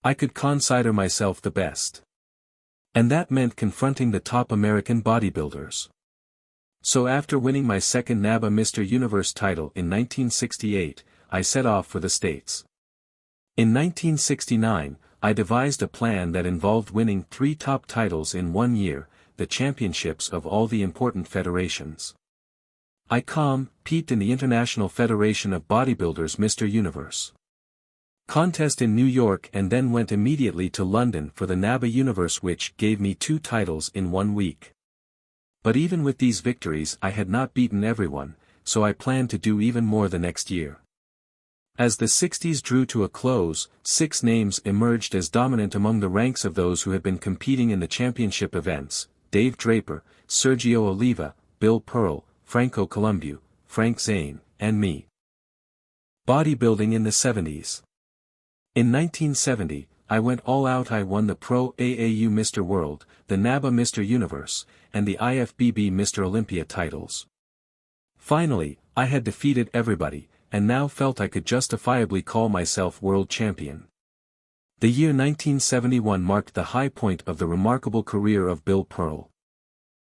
I could consider myself the best. And that meant confronting the top American bodybuilders. So after winning my second NABA Mr. Universe title in 1968, I set off for the States. In 1969, I devised a plan that involved winning 3 top titles in 1 year, the championships of all the important federations. I competed in the International Federation of Bodybuilders Mr. Universe contest in New York and then went immediately to London for the NABA Universe, which gave me 2 titles in 1 week. But even with these victories I had not beaten everyone, so I planned to do even more the next year. As the 60s drew to a close, 6 names emerged as dominant among the ranks of those who had been competing in the championship events: Dave Draper, Sergio Oliva, Bill Pearl, Franco Columbu, Frank Zane, and me. Bodybuilding in the 70s. In 1970, I went all out. I won the Pro AAU Mr. World, the NABA Mr. Universe, and the IFBB Mr. Olympia titles. Finally, I had defeated everybody, and now felt I could justifiably call myself world champion. The year 1971 marked the high point of the remarkable career of Bill Pearl.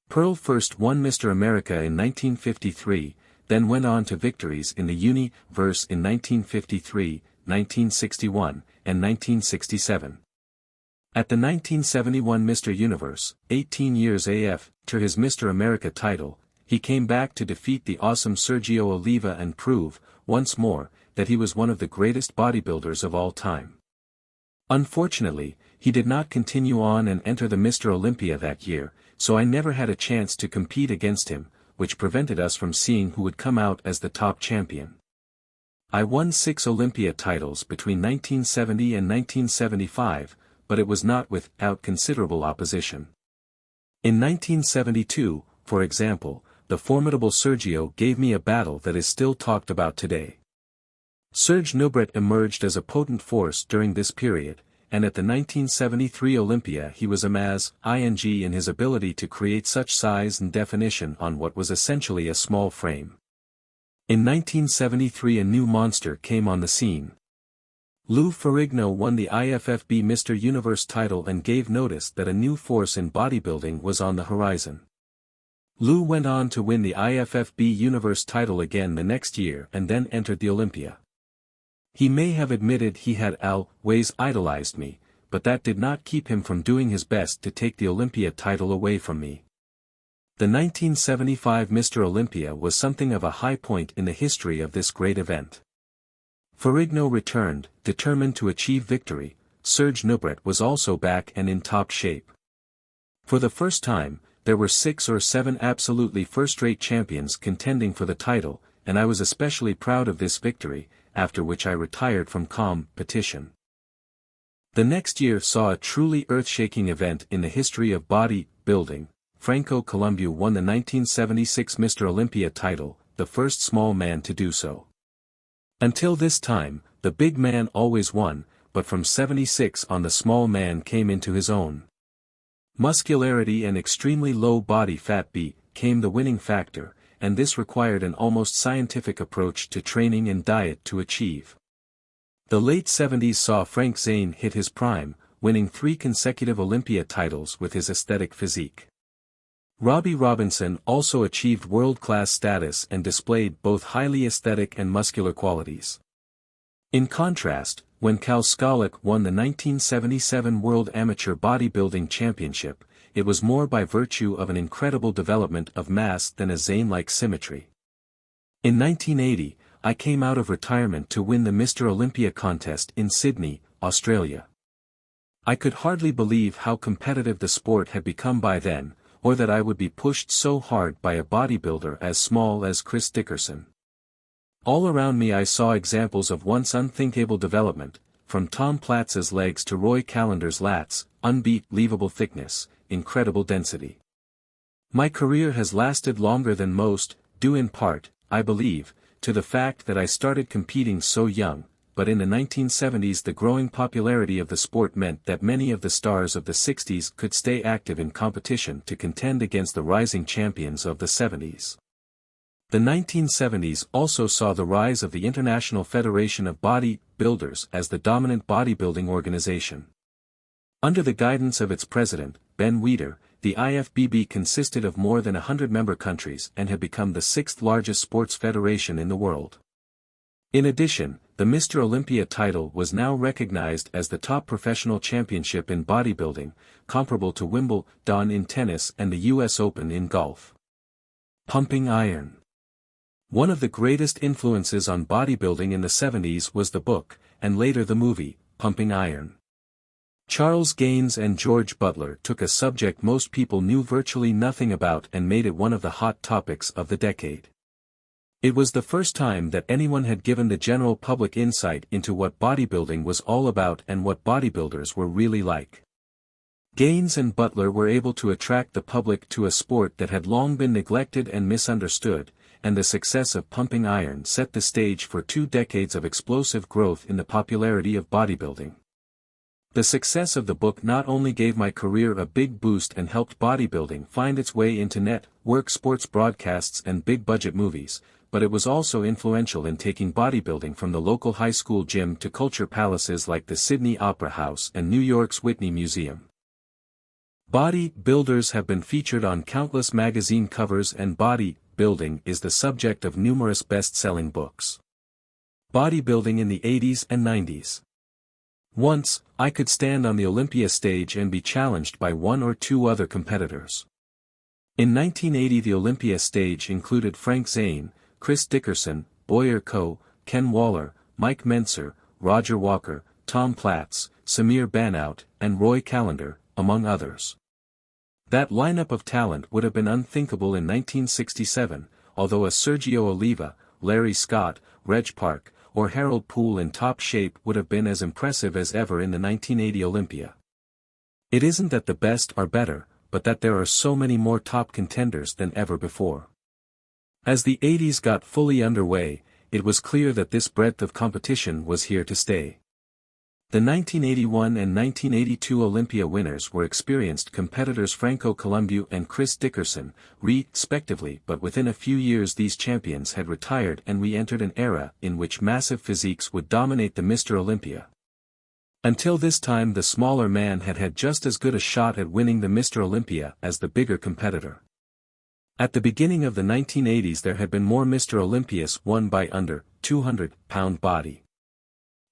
Pearl first won Mr. America in 1953, then went on to victories in the Universe in 1953, 1961, and 1967. At the 1971 Mr. Universe, 18 years after his Mr. America title, he came back to defeat the awesome Sergio Oliva and prove, once more, that he was one of the greatest bodybuilders of all time. Unfortunately, he did not continue on and enter the Mr. Olympia that year, so I never had a chance to compete against him, which prevented us from seeing who would come out as the top champion. I won 6 Olympia titles between 1970 and 1975, but it was not without considerable opposition. In 1972, for example, the formidable Sergio gave me a battle that is still talked about today. Serge Nubret emerged as a potent force during this period, and at the 1973 Olympia he was amazing in his ability to create such size and definition on what was essentially a small frame. In 1973 a new monster came on the scene. Lou Ferrigno won the IFFB Mr. Universe title and gave notice that a new force in bodybuilding was on the horizon. Lou went on to win the IFFB Universe title again the next year and then entered the Olympia. He may have admitted he had always idolized me, but that did not keep him from doing his best to take the Olympia title away from me. The 1975 Mr. Olympia was something of a high point in the history of this great event. Ferrigno returned, determined to achieve victory. Serge Nubret was also back and in top shape. For the first time, there were 6 or 7 absolutely first-rate champions contending for the title, and I was especially proud of this victory, after which I retired from competition. The next year saw a truly earth-shaking event in the history of bodybuilding. Franco Columbu won the 1976 Mr. Olympia title, the first small man to do so. Until this time, the big man always won, but from 76 on the small man came into his own. Muscularity and extremely low body fat became the winning factor, and this required an almost scientific approach to training and diet to achieve. The late 70s saw Frank Zane hit his prime, winning 3 consecutive Olympia titles with his aesthetic physique. Robbie Robinson also achieved world-class status and displayed both highly aesthetic and muscular qualities. In contrast, when Cal Skolnick won the 1977 World Amateur Bodybuilding Championship, it was more by virtue of an incredible development of mass than a Zane-like symmetry. In 1980, I came out of retirement to win the Mr. Olympia contest in Sydney, Australia. I could hardly believe how competitive the sport had become by then, or that I would be pushed so hard by a bodybuilder as small as Chris Dickerson. All around me I saw examples of once unthinkable development, from Tom Platz's legs to Roy Callender's lats, unbelievable thickness, incredible density. My career has lasted longer than most, due in part, I believe, to the fact that I started competing so young, but in the 1970s the growing popularity of the sport meant that many of the stars of the 60s could stay active in competition to contend against the rising champions of the 70s. The 1970s also saw the rise of the International Federation of Bodybuilders as the dominant bodybuilding organization. Under the guidance of its president, Ben Weider, the IFBB consisted of more than 100 member countries and had become the sixth largest sports federation in the world. In addition, the Mr. Olympia title was now recognized as the top professional championship in bodybuilding, comparable to Wimbledon in tennis and the US Open in golf. Pumping iron. One of the greatest influences on bodybuilding in the 70s was the book, and later the movie, Pumping Iron. Charles Gaines and George Butler took a subject most people knew virtually nothing about and made it one of the hot topics of the decade. It was the first time that anyone had given the general public insight into what bodybuilding was all about and what bodybuilders were really like. Gaines and Butler were able to attract the public to a sport that had long been neglected and misunderstood, and the success of Pumping Iron set the stage for 2 decades of explosive growth in the popularity of bodybuilding. The success of the book not only gave my career a big boost and helped bodybuilding find its way into network sports broadcasts and big-budget movies, but it was also influential in taking bodybuilding from the local high school gym to culture palaces like the Sydney Opera House and New York's Whitney Museum. Bodybuilders have been featured on countless magazine covers, and bodybuilding is the subject of numerous best-selling books. Bodybuilding in the 80s and 90s. Once, I could stand on the Olympia stage and be challenged by 1 or 2 other competitors. In 1980 the Olympia stage included Frank Zane, Chris Dickerson, Boyer Coe, Ken Waller, Mike Mentzer, Roger Walker, Tom Platz, Samir Banout, and Roy Callender, among others. That lineup of talent would have been unthinkable in 1967, although a Sergio Oliva, Larry Scott, Reg Park, or Harold Poole in top shape would have been as impressive as ever in the 1980 Olympia. It isn't that the best are better, but that there are so many more top contenders than ever before. As the 80s got fully underway, it was clear that this breadth of competition was here to stay. The 1981 and 1982 Olympia winners were experienced competitors Franco Columbu and Chris Dickerson, respectively, but within a few years these champions had retired and we entered an era in which massive physiques would dominate the Mr. Olympia. Until this time the smaller man had had just as good a shot at winning the Mr. Olympia as the bigger competitor. At the beginning of the 1980s there had been more Mr. Olympias won by under 200-pound body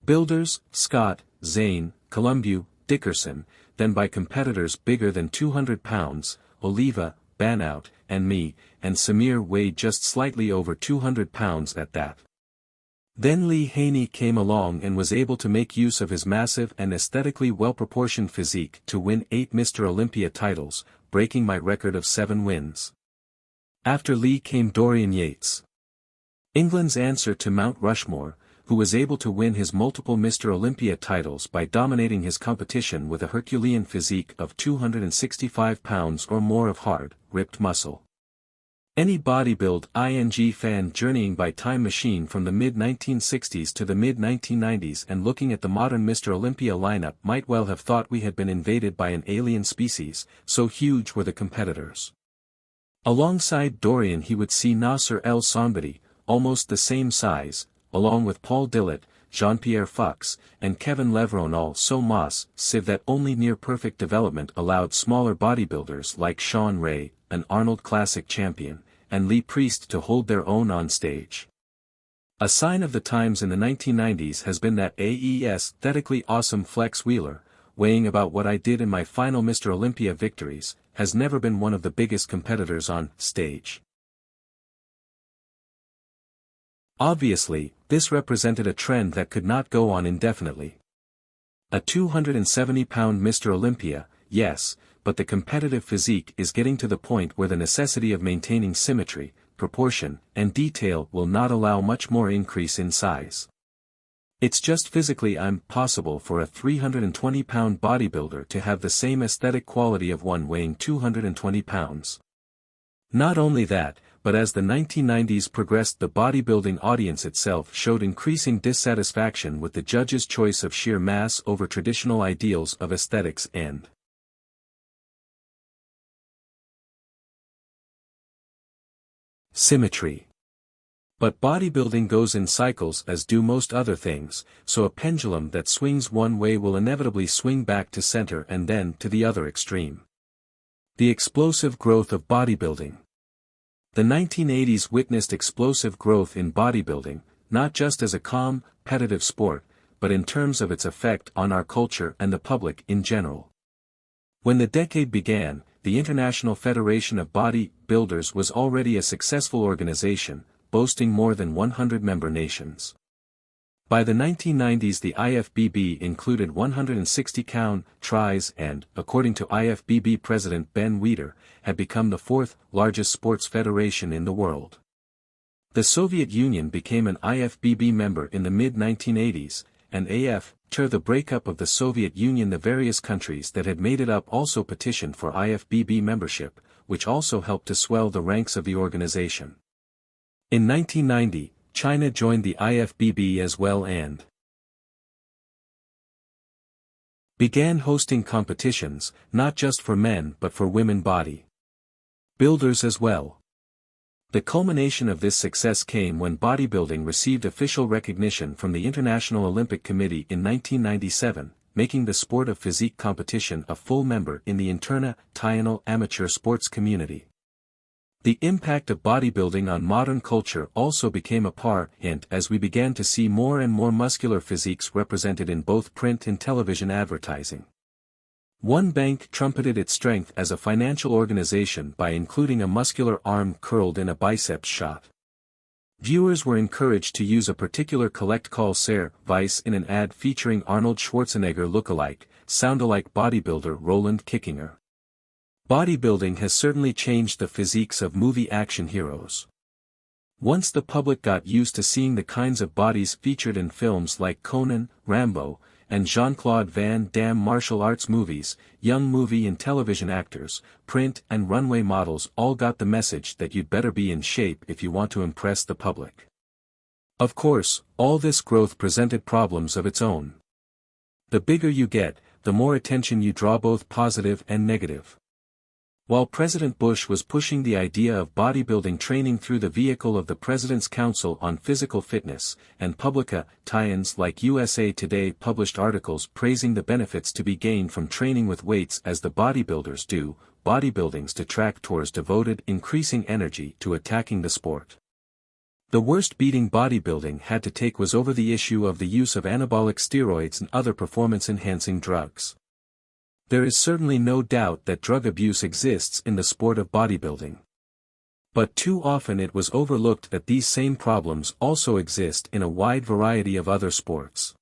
builders, Scott, Zane, Columbu, Dickerson, than by competitors bigger than 200 pounds, Oliva, Banout, and me, and Samir weighed just slightly over 200 pounds at that. Then Lee Haney came along and was able to make use of his massive and aesthetically well-proportioned physique to win 8 Mr. Olympia titles, breaking my record of 7 wins. After Lee came Dorian Yates, England's answer to Mount Rushmore, who was able to win his multiple Mr. Olympia titles by dominating his competition with a Herculean physique of 265 pounds or more of hard, ripped muscle. Any bodybuilding fan journeying by time machine from the mid-1960s to the mid-1990s and looking at the modern Mr. Olympia lineup might well have thought we had been invaded by an alien species, so huge were the competitors. Alongside Dorian he would see Nasser El Sonbati, almost the same size, along with Paul Dillett, Jean-Pierre Fuchs, and Kevin Leveron, also massive that only near-perfect development allowed smaller bodybuilders like Sean Ray, an Arnold Classic champion, and Lee Priest to hold their own on stage. A sign of the times in the 1990s has been that aesthetically awesome Flex Wheeler, weighing about what I did in my final Mr. Olympia victories, has never been one of the biggest competitors on stage. Obviously, this represented a trend that could not go on indefinitely. A 270-pound Mr. Olympia, yes, but the competitive physique is getting to the point where the necessity of maintaining symmetry, proportion, and detail will not allow much more increase in size. It's just physically impossible for a 320-pound bodybuilder to have the same aesthetic quality of one weighing 220 pounds. Not only that, but as the 1990s progressed the bodybuilding audience itself showed increasing dissatisfaction with the judges' choice of sheer mass over traditional ideals of aesthetics and symmetry. But bodybuilding goes in cycles as do most other things, so a pendulum that swings one way will inevitably swing back to center and then to the other extreme. The explosive growth of bodybuilding. The 1980s witnessed explosive growth in bodybuilding, not just as a competitive sport, but in terms of its effect on our culture and the public in general. When the decade began, the International Federation of Bodybuilders was already a successful organization, boasting more than 100 member nations. By the 1990s the IFBB included 160 countries and, according to IFBB President Ben Weider, had become the fourth largest sports federation in the world. The Soviet Union became an IFBB member in the mid-1980s, and after the breakup of the Soviet Union the various countries that had made it up also petitioned for IFBB membership, which also helped to swell the ranks of the organization. In 1990, China joined the IFBB as well and began hosting competitions, not just for men but for women bodybuilders as well. The culmination of this success came when bodybuilding received official recognition from the International Olympic Committee in 1997, making the sport of physique competition a full member in the international amateur sports community. The impact of bodybuilding on modern culture also became apparent as we began to see more and more muscular physiques represented in both print and television advertising. One bank trumpeted its strength as a financial organization by including a muscular arm curled in a biceps shot. Viewers were encouraged to use a particular collect call service in an ad featuring Arnold Schwarzenegger look-alike, sound-alike bodybuilder Roland Kickinger. Bodybuilding has certainly changed the physiques of movie action heroes. Once the public got used to seeing the kinds of bodies featured in films like Conan, Rambo, and Jean-Claude Van Damme martial arts movies, young movie and television actors, print and runway models all got the message that you'd better be in shape if you want to impress the public. Of course, all this growth presented problems of its own. The bigger you get, the more attention you draw, both positive and negative. While President Bush was pushing the idea of bodybuilding training through the vehicle of the President's Council on Physical Fitness, and publications like USA Today published articles praising the benefits to be gained from training with weights as the bodybuilders do, bodybuilding's detractors devoted increasing energy to attacking the sport. The worst beating bodybuilding had to take was over the issue of the use of anabolic steroids and other performance-enhancing drugs. There is certainly no doubt that drug abuse exists in the sport of bodybuilding. But too often it was overlooked that these same problems also exist in a wide variety of other sports.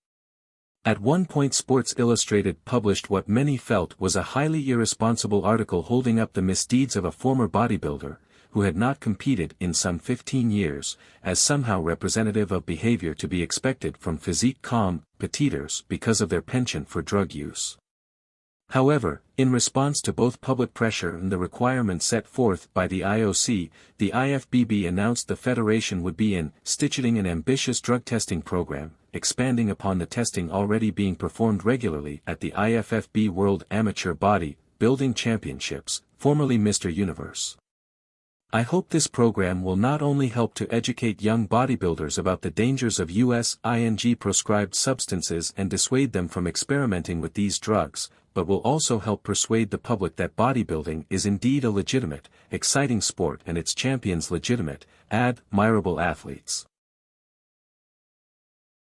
At one point Sports Illustrated published what many felt was a highly irresponsible article holding up the misdeeds of a former bodybuilder, who had not competed in some 15 years, as somehow representative of behavior to be expected from physique competitors because of their penchant for drug use. However, in response to both public pressure and the requirements set forth by the IOC, the IFBB announced the federation would be instituting an ambitious drug testing program, expanding upon the testing already being performed regularly at the IFFB World Amateur Body Building Championships, formerly Mr. Universe. I hope this program will not only help to educate young bodybuilders about the dangers of prescribed substances and dissuade them from experimenting with these drugs, but will also help persuade the public that bodybuilding is indeed a legitimate, exciting sport and its champions legitimate, admirable athletes.